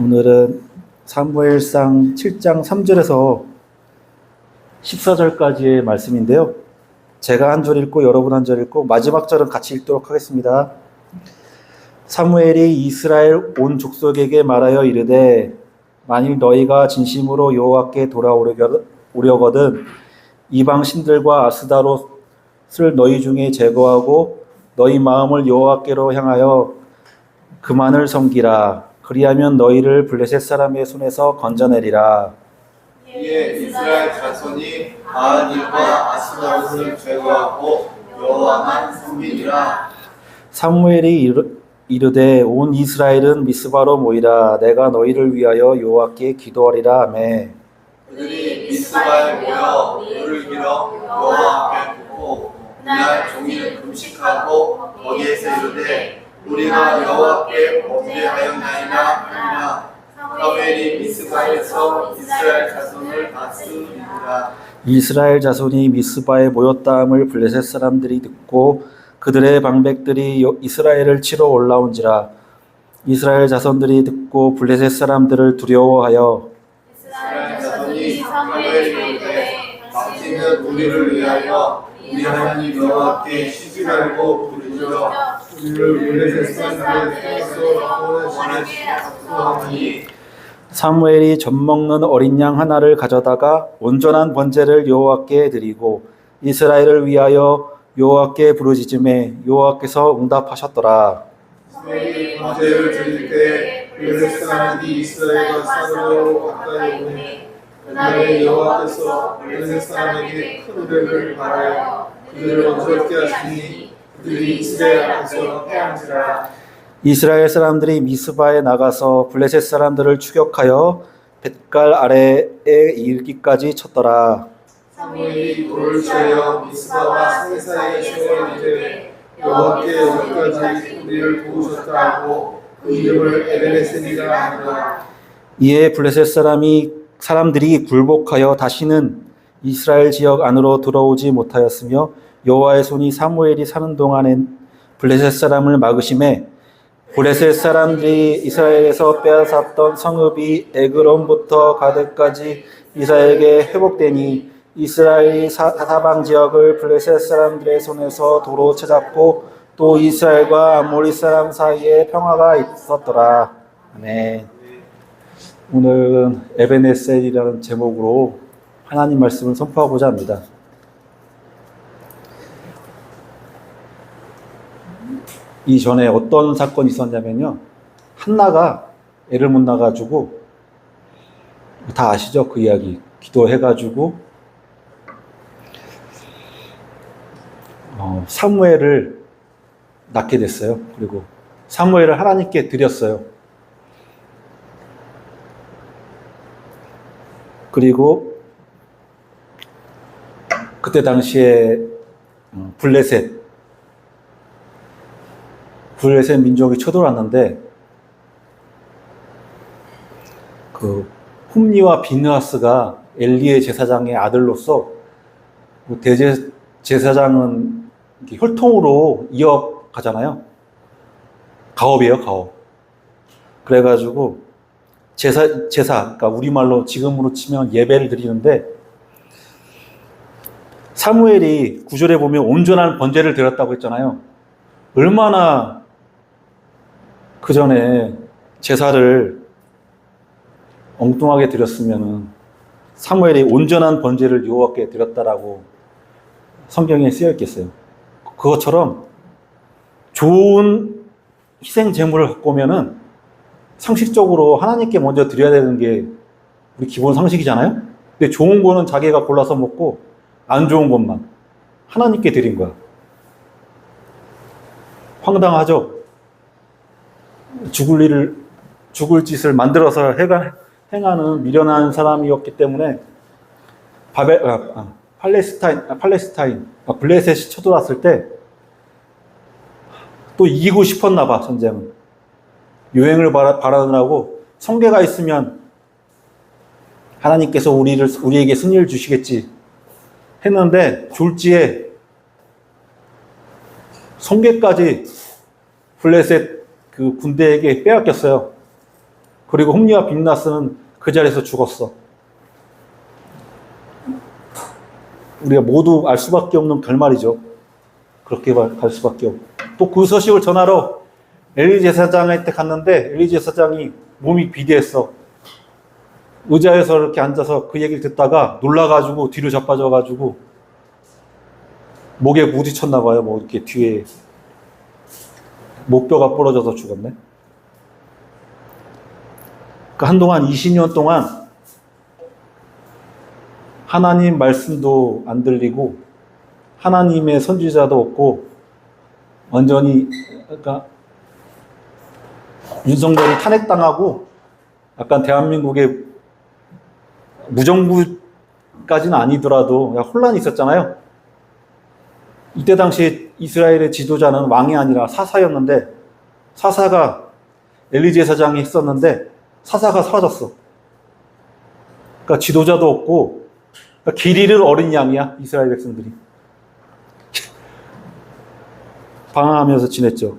오늘은 사무엘상 7장 3절에서 14절까지의 말씀인데요. 제가 한 절 읽고 여러분 한 절 읽고 마지막 절은 같이 읽도록 하겠습니다. 사무엘이 이스라엘 온 족속에게 말하여 이르되 만일 너희가 진심으로 여호와께 돌아오려거든 이방 신들과 아스다롯을 너희 중에 제거하고 너희 마음을 여호와께로 향하여 그만을 섬기라. 그리하면 너희를 블레셋 사람의 손에서 건져내리라. 이에 이스라엘 자손이 바알과 아스타롯을 제거하고 여호와만 섬기리라. 사무엘이 이르되 온 이스라엘은 미스바로 모이라. 내가 너희를 위하여 여호와께 기도하리라 하매 그들이 미스바에 모여 물을 길어 여호와 앞에 붓고 그날 종일 금식하고 거기에서 이르되 우리가 여호와께 범죄하였나이다 하니라. 사무엘이 미스바에서 이스라엘 자손을 다스리니라. 이스라엘 자손이 미스바에 모였다함을 블레셋 사람들이 듣고 그들의 방백들이 이스라엘을 치러 올라온지라. 이스라엘 자손들이 듣고 블레셋 사람들을 두려워하여 이스라엘 자손이 사무엘에게 이르되 당신은 우리를 위하여 우리 하나님 여호와께 쉬지 말고 부르짖어 우리를 블레셋 사람들의 손에서 구원하시옵소서. 사무엘이 젖먹는 어린 양 하나를 가져다가 온전한 번제를 여호와께 드리고 이스라엘을 위하여 여호와께 부르짖음에 여호와께서 응답하셨더라. 사무엘이 번제를 드릴 때 블레셋 사람들이 이스라엘과 싸우러 가까이 오니 그날에 여호와께서 블레셋 사람에게 큰 은혜를 바라여 그들을 어지럽게 하시니 그들이 이스라엘 앞에서 패한지라. 이스라엘 사람들이 미스바에 나가서 블레셋 사람들을 추격하여 벳갈 아래에 이르기까지 쳤더라. 사무엘이 돌을 쳐여 미스바와 산 사이에 세워이되 여호와께 여기까지 우리를 도우셨다 하고 그 이름을 에베네셀이라 하더라. 이에 블레셋 사람들이 굴복하여 다시는 이스라엘 지역 안으로 들어오지 못하였으며 여호와의 손이 사무엘이 사는 동안엔 블레셋 사람을 막으심에 블레셋 사람들이 이스라엘에서 빼앗았던 성읍이 에그론부터 가드까지 이스라엘에게 회복되니 이스라엘이 사방 지역을 블레셋 사람들의 손에서 도로 채잡고 또 이스라엘과 아모리 사람 사이에 평화가 있었더라. 아멘. 오늘은 에베네셀이라는 제목으로 하나님 말씀을 선포하고자 합니다. 이전에 어떤 사건이 있었냐면요. 한나가 애를 못 낳아가지고 다 아시죠? 그 이야기. 기도해가지고 사무엘을 낳게 됐어요. 그리고 사무엘을 하나님께 드렸어요. 그리고 그때 당시에 블레셋 민족이 쳐들어왔는데 그 홈니와 비느하스가 엘리의 제사장의 아들로서 제사장은 혈통으로 이어가잖아요. 가업이에요, 가업. 그래가지고 제사, 그러니까 우리말로 지금으로 치면 예배를 드리는데 사무엘이 9절에 보면 온전한 번제를 드렸다고 했잖아요. 얼마나 그 전에 제사를 엉뚱하게 드렸으면은 사무엘이 온전한 번제를 여호와께 드렸다라고 성경에 쓰여 있겠어요. 그것처럼 좋은 희생 제물을 갖고 오면은 상식적으로 하나님께 먼저 드려야 되는 게 우리 기본 상식이잖아요. 근데 좋은 거는 자기가 골라서 먹고 안 좋은 것만 하나님께 드린 거야. 황당하죠? 죽을 짓을 만들어서 행하는 미련한 사람이었기 때문에 블레셋이 쳐들어왔을 때 또 이기고 싶었나 봐, 전쟁은. 유행을 바라느라고 성계가 있으면 하나님께서 우리에게 승리를 주시겠지 했는데 졸지에 성계까지 블레셋 그 군대에게 빼앗겼어요. 그리고 홈리와 빈나스는 그 자리에서 죽었어. 우리가 모두 알 수밖에 없는 결말이죠. 그렇게 갈 수밖에 없고. 또 그 소식을 전하러 엘리 제사장한테 갔는데 엘리 제사장이 몸이 비대했어. 의자에서 이렇게 앉아서 그 얘기를 듣다가 놀라가지고 뒤로 자빠져가지고 목에 부딪혔나 봐요. 뭐 이렇게 뒤에 목뼈가 부러져서 죽었네. 그러니까 한동안 20년 동안 하나님 말씀도 안 들리고 하나님의 선지자도 없고 완전히 그러니까 윤석열이 탄핵당하고 약간 대한민국의 무정부까지는 아니더라도 혼란이 있었잖아요. 이때 당시 이스라엘의 지도자는 왕이 아니라 사사였는데 사사가 엘리 제사장이 했었는데 사사가 사라졌어. 그러니까 지도자도 없고 그러니까 길 잃은 어린 양이야. 이스라엘 백성들이. 방황하면서 지냈죠.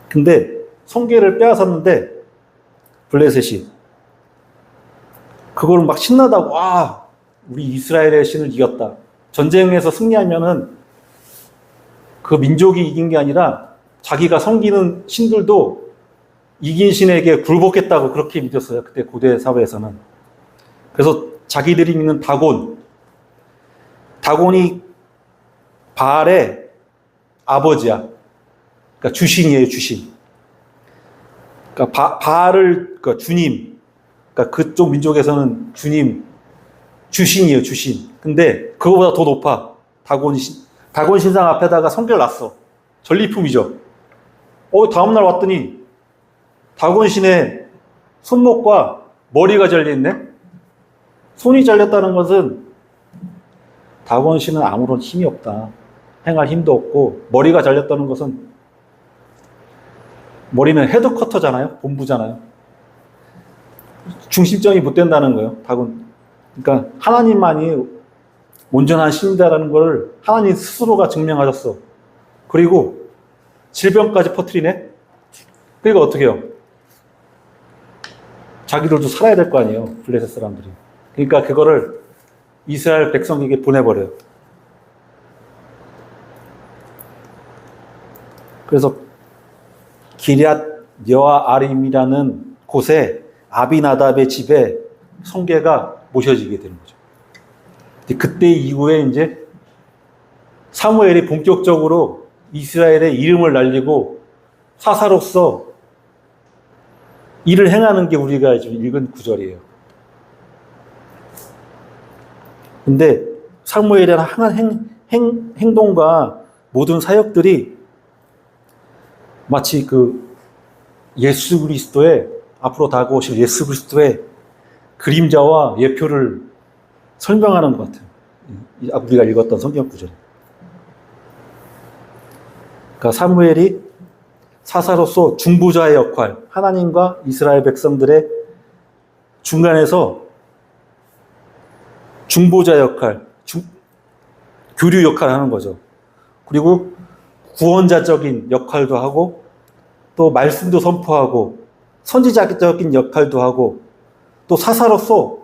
근데 성계를 빼앗았는데 블레셋이 그걸 막 신나다고 와 우리 이스라엘의 신을 이겼다. 전쟁에서 승리하면은 그 민족이 이긴 게 아니라 자기가 섬기는 신들도 이긴 신에게 굴복했다고 그렇게 믿었어요. 그때 고대 사회에서는. 그래서 자기들이 믿는 다곤이 바알의 아버지야. 그러니까 주신이에요, 주신. 그러니까 바알을 그러니까 주님. 그러니까 그쪽 민족에서는 주님, 주신이에요, 주신. 근데 그거보다 더 높아. 다곤 신상 앞에다가 성결 놨어. 전리품이죠. 다음날 왔더니 다곤 신의 손목과 머리가 잘려있네. 손이 잘렸다는 것은 다곤 신은 아무런 힘이 없다. 행할 힘도 없고 머리가 잘렸다는 것은 머리는 헤드쿼터잖아요. 본부잖아요. 중심점이 못 된다는 거예요. 다곤. 그러니까 하나님만이 온전한 신이다라는 걸 하나님 스스로가 증명하셨어. 그리고 질병까지 퍼뜨리네. 그러니까 어떻게 해요? 자기들도 살아야 될 거 아니에요. 블레셋 사람들이. 그러니까 그거를 이스라엘 백성에게 보내버려요. 그래서 기럇 여아림이라는 곳에 아비나답의 집에 성계가 모셔지게 되는 거죠. 그때 이후에 이제 사무엘이 본격적으로 이스라엘의 이름을 날리고 사사로서 일을 행하는 게 우리가 지금 읽은 구절이에요. 근데 사무엘의 항한 행동과 모든 사역들이 마치 그 예수 그리스도의 앞으로 다가오실 예수 그리스도의 그림자와 예표를 설명하는 것 같아요. 우리가 읽었던 성경 구절. 그러니까 사무엘이 사사로서 중보자의 역할, 하나님과 이스라엘 백성들의 중간에서 중보자 역할, 교류 역할을 하는 거죠. 그리고 구원자적인 역할도 하고 또 말씀도 선포하고 선지자적인 역할도 하고 또 사사로서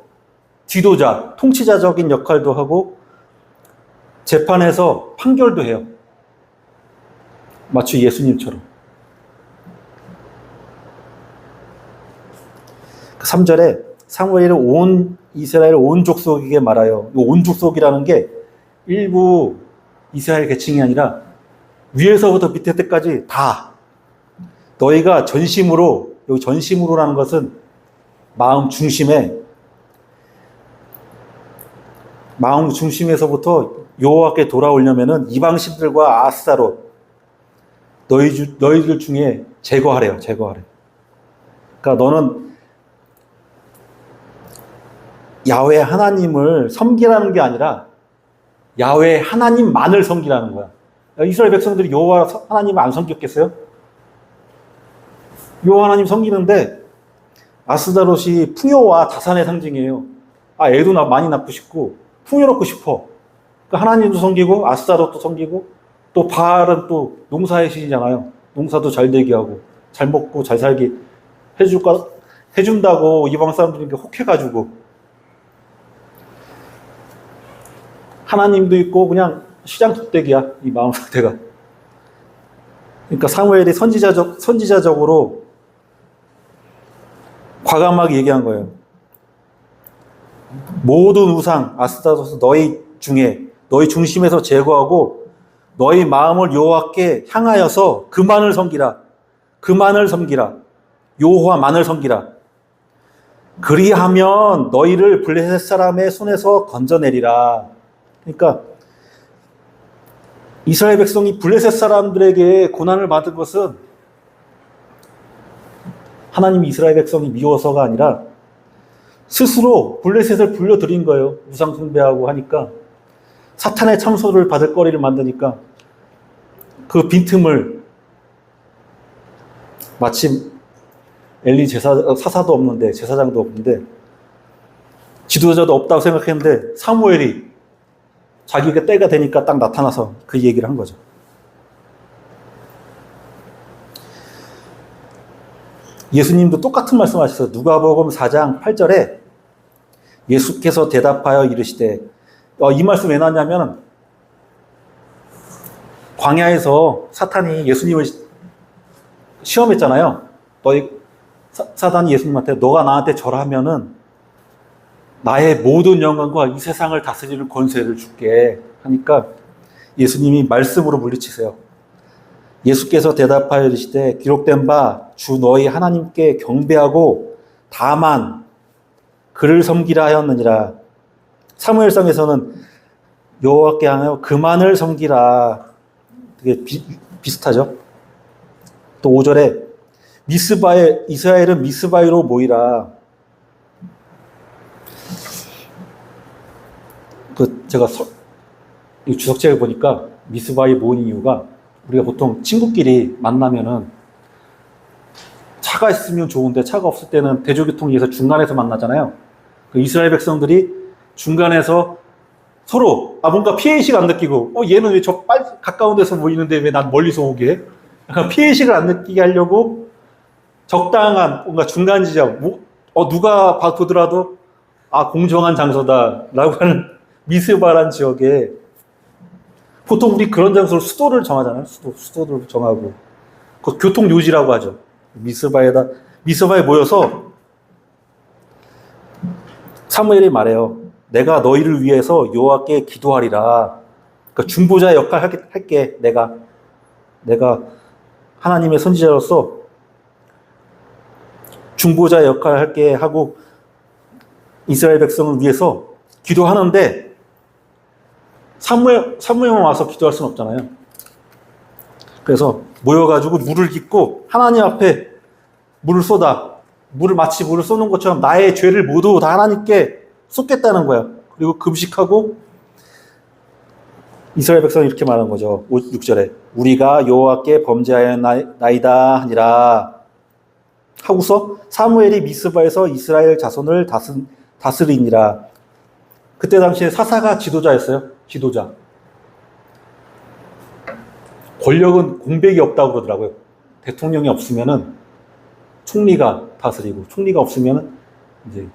지도자, 통치자적인 역할도 하고 재판에서 판결도 해요. 마치 예수님처럼. 3절에 사무엘은 온 이스라엘 온 족속에게 말하여, 온 족속이라는 게 일부 이스라엘 계층이 아니라 위에서부터 밑에 때까지 다 너희가 전심으로, 여기 전심으로라는 것은 마음 중심에서부터 여호와께 돌아오려면은 이방신들과 아스타롯 너희들 중에 제거하래요. 그러니까 너는 야훼 하나님을 섬기라는 게 아니라 야훼 하나님만을 섬기라는 거야. 이스라엘 백성들이 여호와 하나님을 안 섬겼겠어요? 여호와 하나님 섬기는데 아스다롯이 풍요와 자산의 상징이에요. 애도 많이 낳고 싶고 풍요롭고 싶어. 그러니까 하나님도 섬기고 아스다롯도 섬기고 또 바알은 또 농사의 신이잖아요. 농사도 잘 되게 하고 잘 먹고 잘 살게 해줄 것 해준다고 이방 사람들이 혹해가지고 하나님도 있고 그냥 시장 덕대기야, 이 마음 상태가. 그러니까 사무엘이 선지자적으로 과감하게 얘기한 거예요. 모든 우상 아스타로스 너희 중심에서 제거하고 너희 마음을 여호와께 향하여서 그만을 섬기라. 여호와만을 섬기라. 그리하면 너희를 블레셋 사람의 손에서 건져내리라. 그러니까 이스라엘 백성이 블레셋 사람들에게 고난을 받은 것은 하나님이 이스라엘 백성이 미워서가 아니라 스스로 블레셋을 불러들인 거예요. 우상 숭배하고 하니까 사탄의 참소를 받을 거리를 만드니까 그 빈틈을 마침 엘리 사사도 없는데 제사장도 없는데 지도자도 없다고 생각했는데 사무엘이 자기가 때가 되니까 딱 나타나서 그 얘기를 한 거죠. 예수님도 똑같은 말씀 하셨어요. 누가복음 4장 8절에 예수께서 대답하여 이르시되, 이 말씀 왜 나왔냐면 광야에서 사탄이 예수님을 시험했잖아요. 사단이 예수님한테 너가 나한테 절하면은 나의 모든 영광과 이 세상을 다스리는 권세를 줄게 하니까 예수님이 말씀으로 물리치세요. 예수께서 대답하여 이르시되 기록된 바 주 너희 하나님께 경배하고 다만 그를 섬기라 하였느니라. 사무엘상에서는 여호와께 향하여 그만을 섬기라. 되게 비슷하죠. 또 5절에 이스라엘은 미스바이로 모이라. 제가 이 주석책을 보니까 미스바이 모인 이유가 우리가 보통 친구끼리 만나면은 차가 있으면 좋은데 차가 없을 때는 대중교통에서 중간에서 만나잖아요. 그 이스라엘 백성들이 중간에서 서로 뭔가 피해의식 안 느끼고 얘는 왜 저 가까운 데서 모이는데 왜 난 멀리서 오게 해? 피해의식을 안 느끼게 하려고 적당한 뭔가 중간 지점 누가 보더라도 공정한 장소다 라고 하는 미스바란 지역에 보통 우리 그런 장소로 수도를 정하잖아요. 수도를 정하고 그 교통요지라고 하죠. 미스바에 모여서 사무엘이 말해요. 내가 너희를 위해서 여호와께 기도하리라. 그러니까 중보자 역할 할게. 내가 하나님의 선지자로서 중보자 역할 할게 하고 이스라엘 백성을 위해서 기도하는데 사무엘만 와서 기도할 수는 없잖아요. 그래서 모여가지고 물을 깃고 하나님 앞에 물을 마치 물을 쏟는 것처럼 나의 죄를 모두 다 하나님께 쏟겠다는 거야. 그리고 금식하고 이스라엘 백성이 이렇게 말한 거죠. 6절에 우리가 여호와께 범죄하였나이다 하니라 하고서 사무엘이 미스바에서 이스라엘 자손을 다스리니라. 그때 당시에 사사가 지도자였어요. 지도자. 권력은 공백이 없다고 그러더라고요. 대통령이 없으면은 총리가 다스리고, 총리가 없으면은 이제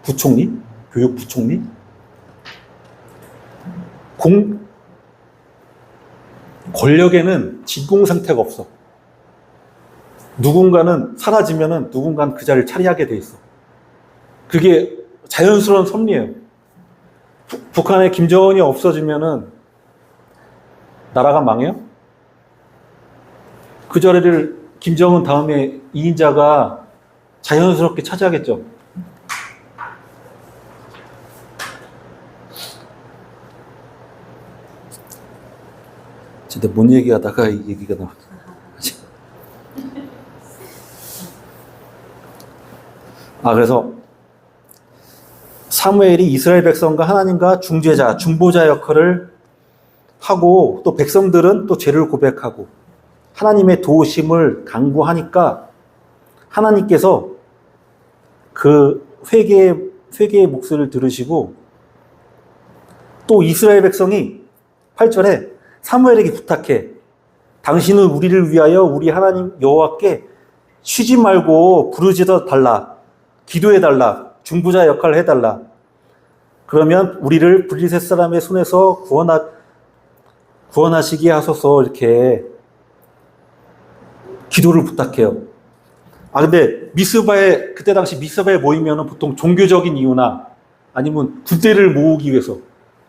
교육부총리? 권력에는 진공 상태가 없어. 누군가는 사라지면은 누군가는 그 자리를 차지하게 돼 있어. 그게 자연스러운 섭리예요. 북한의 김정은이 없어지면은 나라가 망해요? 그 자리를 김정은 다음에 2인자가 자연스럽게 차지하겠죠. 진짜 뭔 얘기하다가 이 얘기가 나와. 그래서 사무엘이 이스라엘 백성과 하나님과 중재자, 중보자 역할을 하고 또 백성들은 또 죄를 고백하고 하나님의 도우심을 간구하니까 하나님께서 그 회개의 목소리를 들으시고 또 이스라엘 백성이 8절에 사무엘에게 부탁해. 당신은 우리를 위하여 우리 하나님 여호와께 쉬지 말고 부르짖어 달라. 기도해 달라. 중보자 역할을 해달라. 그러면 우리를 블레셋 사람의 손에서 구원하시게 하소서. 이렇게 기도를 부탁해요. 근데 그때 당시 미스바에 모이면은 보통 종교적인 이유나 아니면 군대를 모으기 위해서,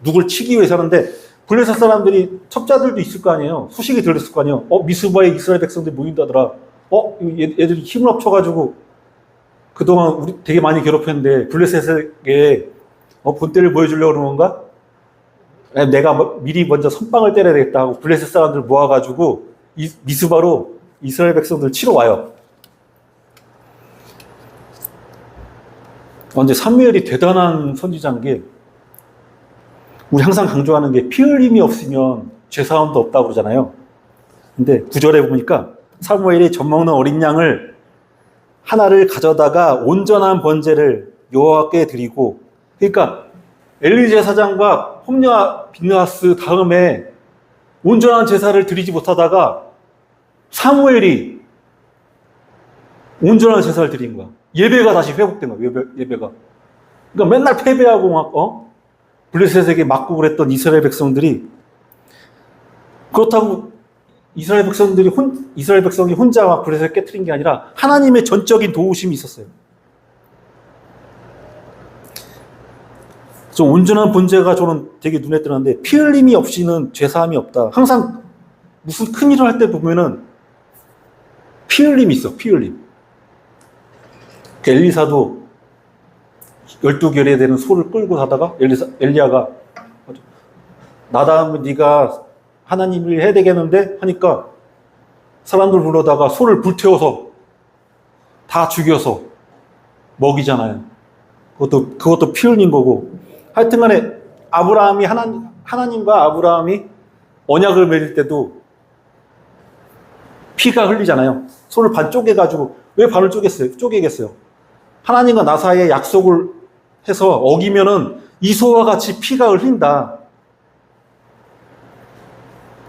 누굴 치기 위해서 하는데, 블레셋 사람들이 첩자들도 있을 거 아니에요. 소식이 들렸을 거 아니에요. 미스바에 이스라엘 백성들이 모인다더라. 얘들이 힘을 합쳐가지고 그동안 우리 되게 많이 괴롭혔는데 블레셋에게 본때를 보여주려고 그러는 건가? 내가 미리 먼저 선빵을 때려야 되겠다 하고 블레셋 사람들 모아가지고 미스바로 이스라엘 백성들 치러 와요. 근데 사무엘이 대단한 선지자인 게, 우리 항상 강조하는 게 피 흘림이 없으면 죄사함도 없다고 그러잖아요. 근데 9절에 보니까 사무엘이 젖먹는 어린 양을 하나를 가져다가 온전한 번제를 여호와께 드리고, 그러니까 엘리 제사장과 홈냐 빈느하스 다음에 온전한 제사를 드리지 못하다가 사무엘이 온전한 제사를 드린 거야. 예배가 다시 회복된 거야. 예배가. 그러니까 맨날 패배하고 막 블레셋에게 맞고 그랬던 이스라엘 백성들이, 그렇다고 이스라엘 백성이 혼자 막 블레셋을 깨트린 게 아니라 하나님의 전적인 도우심이 있었어요. 그래서 온전한 번제가 저는 되게 눈에 띄는데, 피 흘림이 없이는 죄사함이 없다. 항상 무슨 큰일을 할 때 보면은 피 흘림이 있어. 피 흘림. 엘리사도 12결에 되는 소를 끌고 가다가 엘리야가 나 다음에 네가 하나님을 해야 되겠는데 하니까 사람들 불러다가 소를 불태워서 다 죽여서 먹이잖아요. 그것도 피 흘린 거고. 하여튼간에 하나님과 아브라함이 언약을 맺을 때도 피가 흘리잖아요. 소를 반 쪼개가지고. 왜 반을 쪼개겠어요? 하나님과 나 사이에 약속을 해서 어기면은 이 소와 같이 피가 흘린다.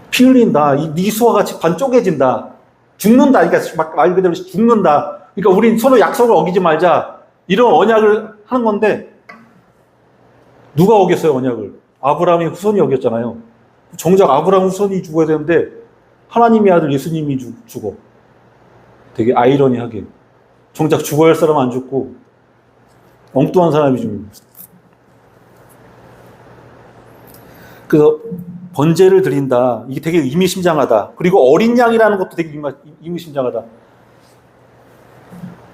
피 흘린다. 이 소와 같이 반 쪼개진다. 죽는다. 그러니까 말 그대로 죽는다. 그러니까 우린 서로 약속을 어기지 말자. 이런 언약을 하는 건데, 누가 어겼어요, 언약을? 아브라함의 후손이 어겼잖아요. 정작 아브라함 후손이 죽어야 되는데 하나님의 아들 예수님이 죽어. 되게 아이러니하게. 정작 죽어야 할 사람은 안 죽고 엉뚱한 사람이 죽는. 그래서 번제를 드린다. 이게 되게 의미심장하다. 그리고 어린 양이라는 것도 되게 의미심장하다.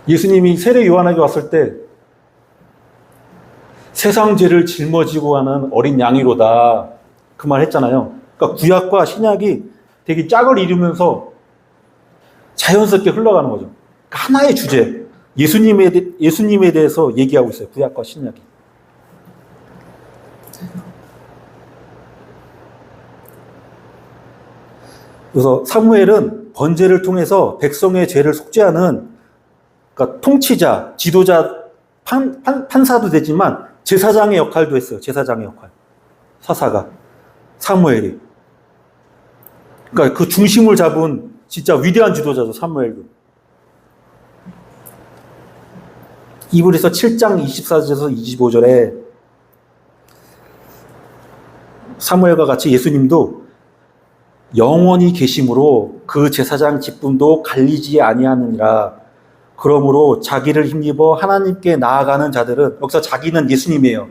예수님이 세례 요한에게 왔을 때 세상 죄를 짊어지고 하는 어린 양이로다. 그 말 했잖아요. 그러니까 구약과 신약이 되게 짝을 이루면서 자연스럽게 흘러가는 거죠. 그러니까 하나의 주제. 예수님에 대해서 얘기하고 있어요. 구약과 신약이. 그래서 사무엘은 번제를 통해서 백성의 죄를 속죄하는, 그러니까 통치자, 지도자, 판사도 되지만 제사장의 역할도 했어요. 제사장의 역할. 사사가. 사무엘이. 그러니까 그 중심을 잡은 진짜 위대한 지도자죠. 사무엘도. 이브리서 7장 24절에서 25절에 사무엘과 같이 예수님도 영원히 계심으로 그 제사장 직분도 갈리지 아니하느니라. 그러므로 자기를 힘입어 하나님께 나아가는 자들은, 여기서 자기는 예수님이에요.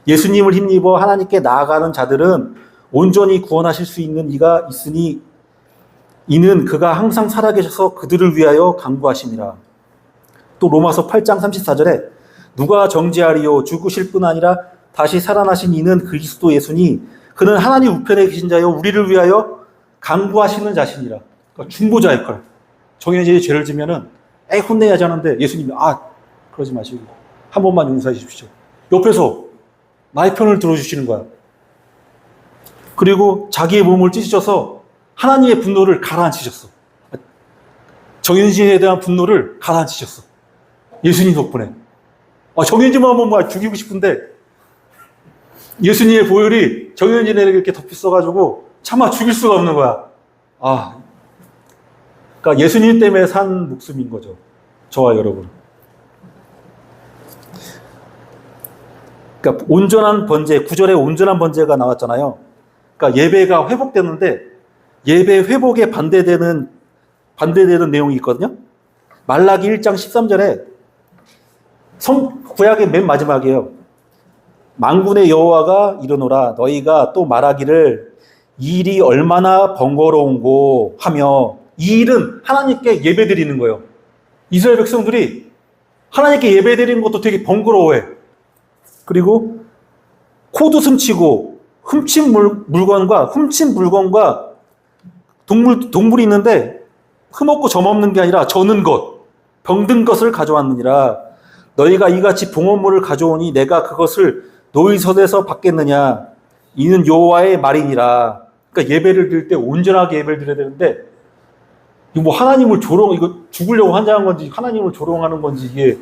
예수님을 힘입어 하나님께 나아가는 자들은 온전히 구원하실 수 있는 이가 있으니 이는 그가 항상 살아계셔서 그들을 위하여 간구하심이라. 또 로마서 8장 34절에 누가 정죄하리요? 죽으실 뿐 아니라 다시 살아나신 이는 그리스도 예수니 그는 하나님 우편에 계신 자요 우리를 위하여 간구하시는 자신이라. 그러니까 중보자 역할. 정해진이 죄를 지면은 혼내야지 하는데 예수님이 그러지 마시고 한 번만 용서해 주십시오. 옆에서 나의 편을 들어주시는 거야. 그리고 자기의 몸을 찢으셔서 하나님의 분노를 가라앉히셨어. 정현진에 대한 분노를 가라앉히셨어. 예수님 덕분에. 정현진만 한번 죽이고 싶은데 예수님의 보혈이 정현진에게 이렇게 덮였어가지고 차마 죽일 수가 없는 거야. 그러니까 예수님 때문에 산 목숨인 거죠. 저와 여러분. 그러니까 온전한 번제, 9절에 온전한 번제가 나왔잖아요. 그러니까 예배가 회복되는데 예배 회복에 반대되는 내용이 있거든요. 말라기 1장 13절에 구약의 맨 마지막이에요. 만군의 여호와가 이르노라 너희가 또 말하기를 이 일이 얼마나 번거로운고 하며, 이 일은 하나님께 예배드리는 거예요. 이스라엘 백성들이 하나님께 예배드리는 것도 되게 번거로워해. 그리고 코도 숨치고 훔친 물건과 동물이 있는데 흠없고 점없는 게 아니라 저는 것, 병든 것을 가져왔느니라. 너희가 이같이 봉헌물을 가져오니 내가 그것을 너희 손에서 받겠느냐. 이는 여호와의 말이니라. 그러니까 예배를 드릴 때 온전하게 예배를 드려야 되는데, 이거 뭐 하나님을 이거 죽으려고 환장한 건지 하나님을 조롱하는 건지, 이게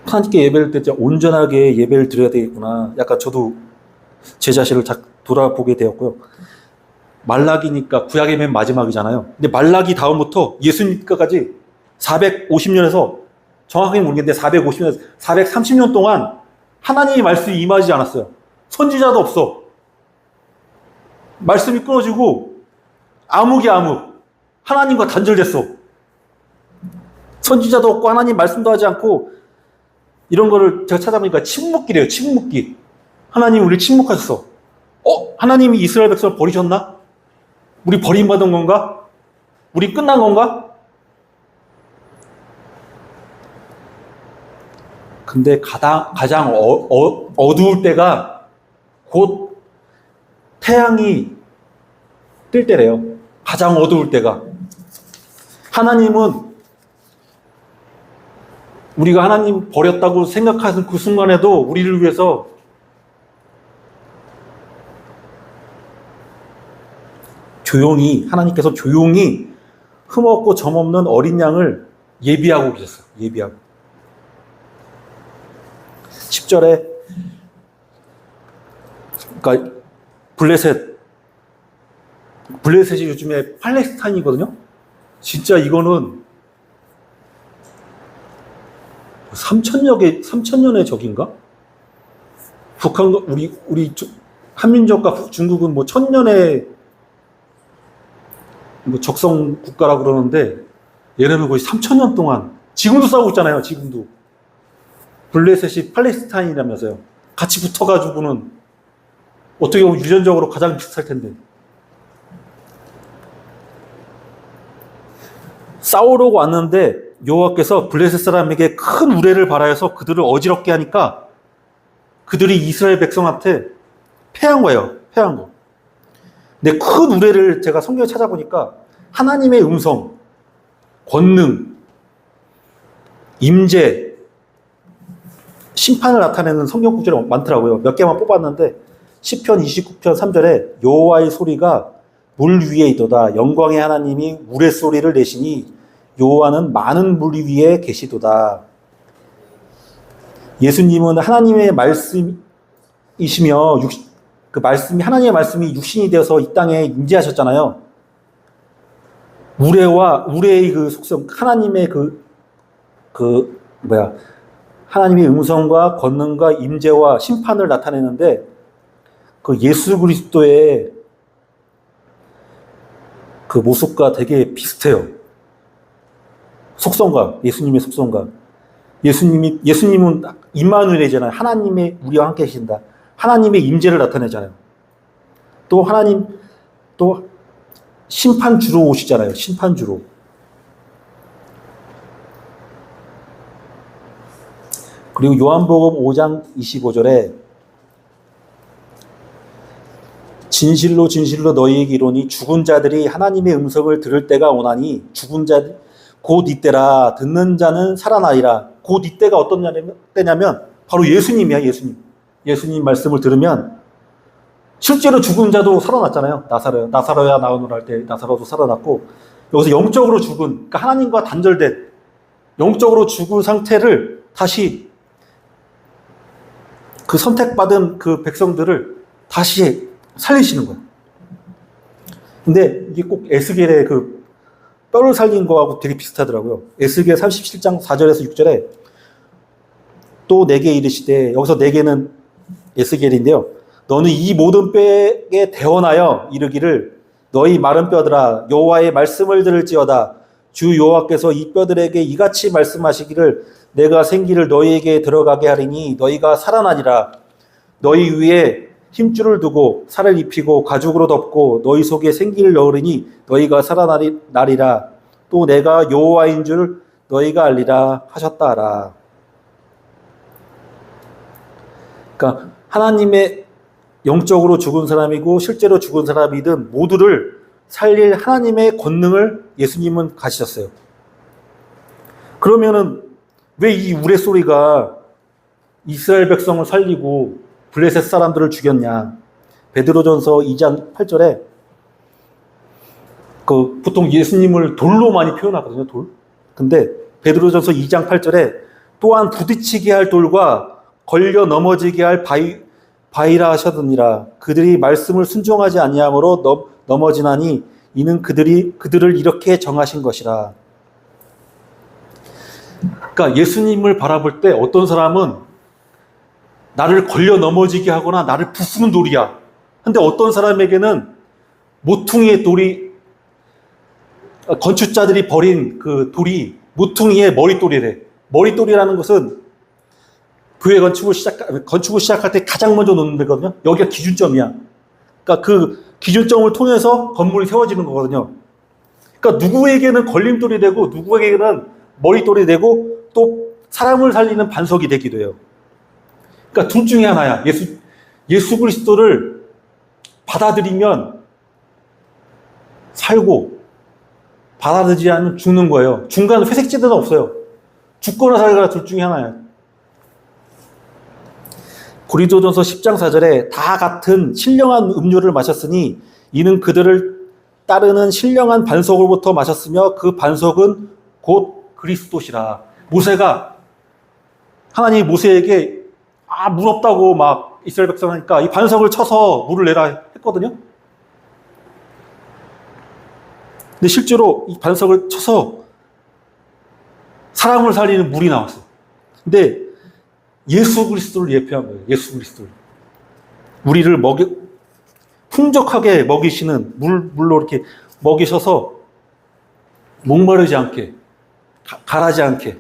하나님께 예배를 드릴 때 온전하게 예배를 드려야 되겠구나. 약간 저도 제 자신을 돌아보게 되었고요. 말라기니까 구약의 맨 마지막이잖아요. 근데 말라기 다음부터 예수님까지 450년에서, 정확하게 모르겠는데 450년에서 430년 동안 하나님의 말씀이 임하지 않았어요. 선지자도 없어. 말씀이 끊어지고 암흑이 하나님과 단절됐어. 선지자도 없고 하나님 말씀도 하지 않고, 이런 거를 제가 찾아보니까 침묵기래요. 침묵기. 하나님 우리 침묵하셨어. 하나님이 이스라엘 백성을 버리셨나? 우리 버림받은 건가? 우리 끝난 건가? 근데 가장 어두울 때가 곧 태양이 뜰 때래요. 가장 어두울 때가. 하나님은 우리가 하나님 버렸다고 생각하는 그 순간에도 우리를 위해서 하나님께서 조용히 흠없고 점없는 어린 양을 예비하고 계셨어요. 예비하고. 10절에 그러니까 블레셋이 요즘에 팔레스타인이거든요. 진짜 이거는 3,000년의 적인가? 북한과 우리 한민족과 중국은 뭐 1,000년의 뭐 적성 국가라 그러는데, 얘네는 거의 3,000년 동안 지금도 싸우고 있잖아요. 지금도. 블레셋이 팔레스타인이라면서요. 같이 붙어가지고는 어떻게 보면 유전적으로 가장 비슷할 텐데. 싸우려고 왔는데 여호와께서 블레셋 사람에게 큰 우레를 발하여서 그들을 어지럽게 하니까 그들이 이스라엘 백성한테 패한 거예요. 패한 거. 근데 큰 우레를 제가 성경에 찾아보니까 하나님의 음성, 권능, 임재, 심판을 나타내는 성경 구절이 많더라고요. 몇 개만 뽑았는데 시편 29편 3절에 여호와의 소리가 물 위에 있도다. 영광의 하나님이 우레소리를 내시니 여호와는 많은 물 위에 계시도다. 예수님은 하나님의 말씀이시며 하나님의 말씀이 육신이 되어서 이 땅에 임재하셨잖아요. 우레의 그 속성, 하나님의 하나님의 음성과 권능과 임재와 심판을 나타내는데, 그 예수 그리스도의 그 모습과 되게 비슷해요. 속성과, 예수님의 속성과. 예수님은 임마누엘이잖아요. 하나님의 우리와 함께 계신다. 하나님의 임재를 나타내잖아요. 또 심판주로 오시잖아요. 심판주로. 그리고 요한복음 5장 25절에 진실로 진실로 너희에게 이르노니 죽은 자들이 하나님의 음성을 들을 때가 오나니 죽은 자들 곧 이때라. 듣는 자는 살아나리라. 곧 이때가 어떤 때냐면 바로 예수님이야. 예수님 말씀을 들으면 실제로 죽은 자도 살아났잖아요. 나사로야 나오노라 할 때 나사로도 살아났고, 여기서 영적으로 죽은, 그러니까 하나님과 단절된 영적으로 죽은 상태를 다시 그 선택받은 그 백성들을 다시 살리시는 거예요. 근데 이게 꼭 에스겔의 그 뼈를 살린 거하고 되게 비슷하더라고요. 에스겔 37장 4절에서 6절에 또 내게 이르시되, 여기서 내게는 에스겔인데요. 너는 이 모든 뼈에 대언하여 이르기를 너희 마른 뼈들아 여호와의 말씀을 들을지어다. 주 여호와께서 이 뼈들에게 이같이 말씀하시기를 내가 생기를 너희에게 들어가게 하리니 너희가 살아나리라. 너희 위에 힘줄을 두고 살을 입히고 가죽으로 덮고 너희 속에 생기를 넣으리니 너희가 살아나리라. 또 내가 여호와인 줄 너희가 알리라 하셨다 하라. 그러니까 하나님의 영적으로 죽은 사람이고 실제로 죽은 사람이든 모두를 살릴 하나님의 권능을 예수님은 가지셨어요. 그러면은 왜 이 우레소리가 이스라엘 백성을 살리고 블레셋 사람들을 죽였냐? 베드로전서 2장 8절에 그 보통 예수님을 돌로 많이 표현하거든요. 돌. 근데 베드로전서 2장 8절에 또한 부딪히게 할 돌과 걸려 넘어지게 할 바위라 하셨느니라. 그들이 말씀을 순종하지 아니함으로 넘어지나니 이는 그들을 이렇게 정하신 것이라. 그러니까 예수님을 바라볼 때 어떤 사람은 나를 걸려 넘어지게 하거나 나를 부수는 돌이야. 근데 어떤 사람에게는 모퉁이의 돌이, 건축자들이 버린 그 돌이 모퉁이의 머릿돌이래. 머릿돌이라는 것은 교회 건축을 시작할 때 가장 먼저 놓는 데거든요. 여기가 기준점이야. 그러니까 그 기준점을 통해서 건물이 세워지는 거거든요. 그러니까 누구에게는 걸림돌이 되고 누구에게는 머릿돌이 되고 또 사람을 살리는 반석이 되기도 해요. 그러니까 둘 중에 하나야. 예수 그리스도를 받아들이면 살고 받아들이지 않으면 죽는 거예요. 중간 회색지대는 없어요. 죽거나 살거나 둘 중에 하나야. 고린도전서 10장 4절에 다 같은 신령한 음료를 마셨으니 이는 그들을 따르는 신령한 반석으로부터 마셨으며 그 반석은 곧 그리스도시라. 모세가 하나님이 모세에게 물 없다고 막 이스라엘 백성 하니까 이 반석을 쳐서 물을 내라 했거든요. 근데 실제로 이 반석을 쳐서 사람을 살리는 물이 나왔어. 근데 예수 그리스도를 예표한 거예요. 예수 그리스도를. 우리를 풍족하게 먹이시는 물로 이렇게 먹이셔서 목마르지 않게, 가라지 않게.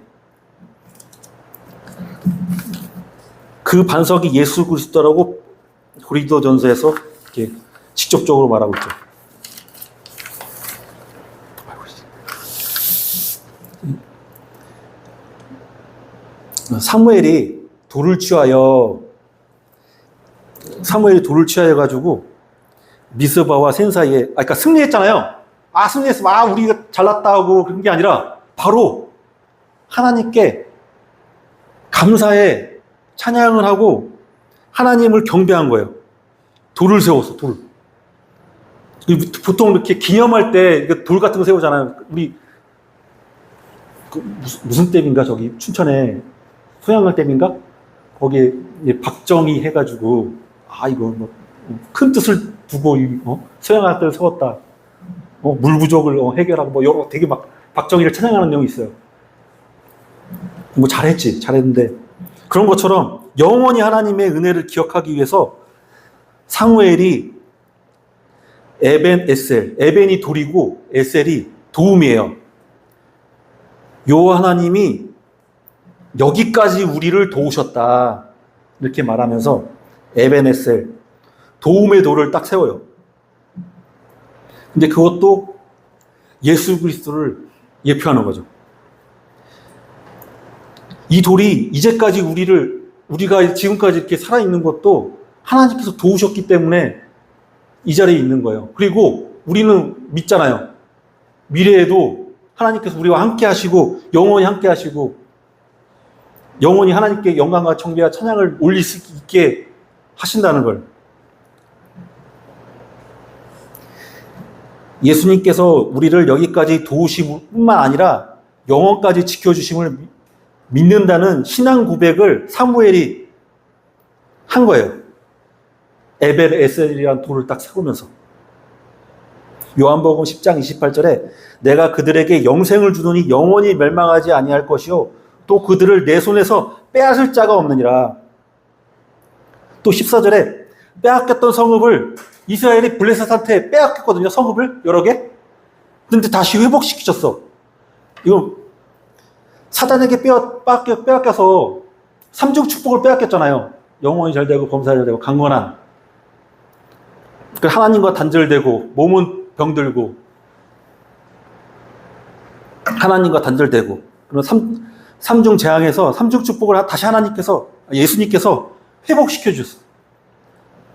그 반석이 예수 그리스도라고 고린도전서에서 이렇게 직접적으로 말하고 있죠. 사무엘이 돌을 취하여 가지고 미스바와 센 사이에, 그러니까 승리했잖아요. 승리했어. 우리가 잘났다 하고 그런 게 아니라 바로 하나님께 감사의 찬양을 하고 하나님을 경배한 거예요. 돌을 세웠어, 돌. 보통 이렇게 기념할 때 돌 같은 거 세우잖아요. 우리 무슨 댐인가 저기 춘천에 소양강 댐인가? 거기에 박정희 해가지고 이거 뭐 큰 뜻을 두고 소양강 댐을 세웠다. 물 부족을 해결하고 뭐 여러 되게 막 박정희를 찬양하는 내용이 있어요. 뭐 잘했는데 그런 것처럼 영원히 하나님의 은혜를 기억하기 위해서 사무엘이 에벤이 돌이고 에셀이 도움이에요. 여호와 하나님이 여기까지 우리를 도우셨다 이렇게 말하면서 에벤에셀 도움의 돌을 딱 세워요. 근데 그것도 예수 그리스도를 예표하는 거죠. 이 돌이 이제까지 우리가 지금까지 이렇게 살아있는 것도 하나님께서 도우셨기 때문에 이 자리에 있는 거예요. 그리고 우리는 믿잖아요. 미래에도 하나님께서 우리와 함께 하시고 영원히 함께 하시고 영원히 하나님께 영광과 청배와 찬양을 올릴 수 있게 하신다는 걸. 예수님께서 우리를 여기까지 도우심뿐만 아니라 영원까지 지켜주심을 믿는다는 신앙 고백을 사무엘이 한 거예요. 에벤에셀이라는 돌을 딱 세우면서. 요한복음 10장 28절에 내가 그들에게 영생을 주노니 영원히 멸망하지 아니할 것이요 또 그들을 내 손에서 빼앗을 자가 없느니라. 또 14절에 빼앗겼던 성읍을 이스라엘이 블레셋한테 빼앗겼거든요. 성읍을 여러 개. 근데 다시 회복시키셨어. 이거 사단에게 빼앗겨서 삼중 축복을 빼앗겼잖아요. 영혼이 잘 되고 범사에 잘 되고 강건한. 하나님과 단절되고 몸은 병들고 하나님과 단절되고 그런 삼중 재앙에서 삼중 축복을 다시 예수님께서 회복시켜 주셨어.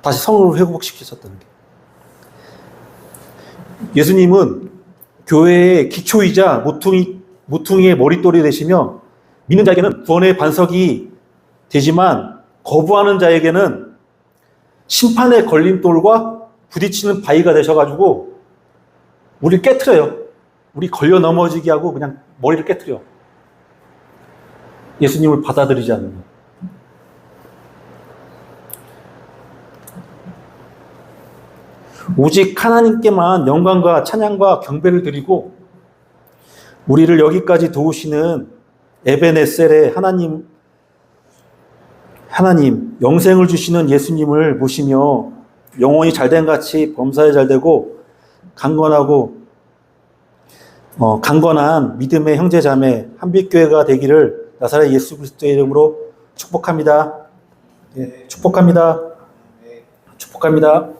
다시 성을 회복시키셨다는 게. 예수님은 교회의 기초이자 모퉁이의 머릿돌이 되시며 믿는 자에게는 구원의 반석이 되지만 거부하는 자에게는 심판의 걸림돌과 부딪히는 바위가 되셔가지고 우리를 깨트려요. 우리 걸려 넘어지게 하고 그냥 머리를 깨트려. 예수님을 받아들이지 않는 것. 오직 하나님께만 영광과 찬양과 경배를 드리고 우리를 여기까지 도우시는 에베네셀의 하나님, 영생을 주시는 예수님을 모시며 영혼이 잘된 같이 범사에 잘되고 강건한 믿음의 형제자매 한빛교회가 되기를 나사렛 예수 그리스도의 이름으로 축복합니다. 예, 축복합니다. 축복합니다.